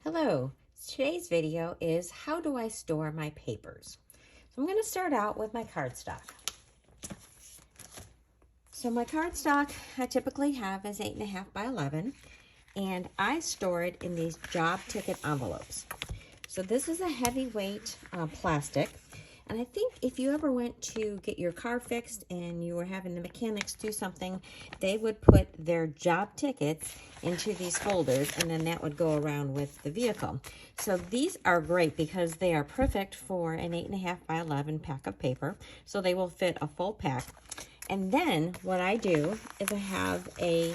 Hello, today's video is how do I store my papers? So I'm going to start out with my cardstock. So my cardstock I typically have is 8.5 by 11 and I store it in these job ticket envelopes. So this is a heavyweight plastic. And I think if you ever went to get your car fixed and you were having the mechanics do something, they would put their job tickets into these folders and then that would go around with the vehicle. So these are great because they are perfect for an 8.5 by 11 pack of paper. So they will fit a full pack. And then what I do is I have a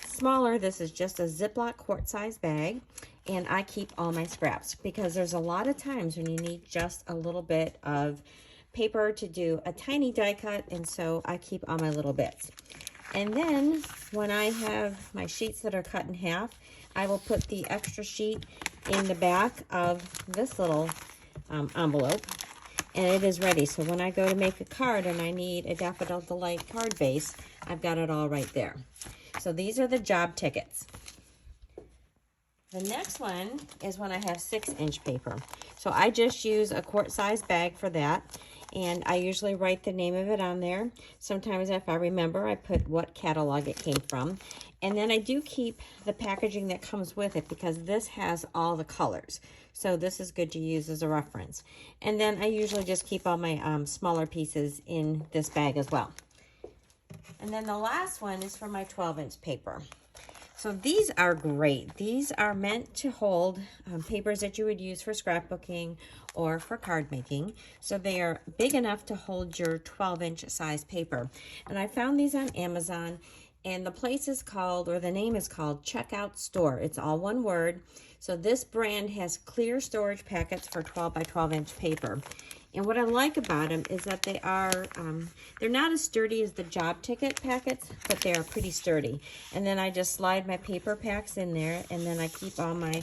smaller, this is just a Ziploc quart-size bag, and I keep all my scraps because there's a lot of times when you need just a little bit of paper to do a tiny die cut, and so I keep all my little bits. And then when I have my sheets that are cut in half, I will put the extra sheet in the back of this little envelope, and it is ready. So when I go to make a card and I need a Daffodil Delight card base, I've got it all right there. So these are the job tickets. The next one is when I have 6-inch paper. So I just use a quart-size bag for that. And I usually write the name of it on there. Sometimes if I remember, I put what catalog it came from. And then I do keep the packaging that comes with it because this has all the colors. So this is good to use as a reference. And then I usually just keep all my smaller pieces in this bag as well. And then the last one is for my 12-inch paper. So these are great. These are meant to hold papers that you would use for scrapbooking or for card making. So they are big enough to hold your 12-inch size paper. And I found these on Amazon, and the place is called, or the name is called Checkout Store. It's all one word. So this brand has clear storage packets for 12 by 12-inch paper. And what I like about them is that they are, they're not as sturdy as the job ticket packets, but they are pretty sturdy. And then I just slide my paper packs in there, and then I keep all my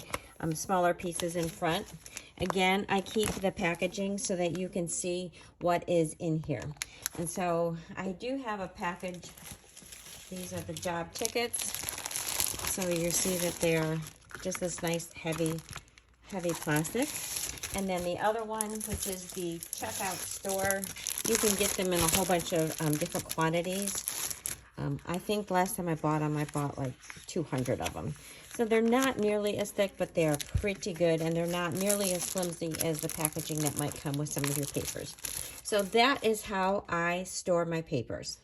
smaller pieces in front. Again, I keep the packaging so that you can see what is in here. And so I do have a package. These are the job tickets. So you see that they're just this nice heavy plastic. And then the other one, which is the Checkout Store, you can get them in a whole bunch of different quantities. I think last time I bought them, I bought like 200 of them. So they're not nearly as thick, but they're pretty good, and they're not nearly as flimsy as the packaging that might come with some of your papers. So that is how I store my papers.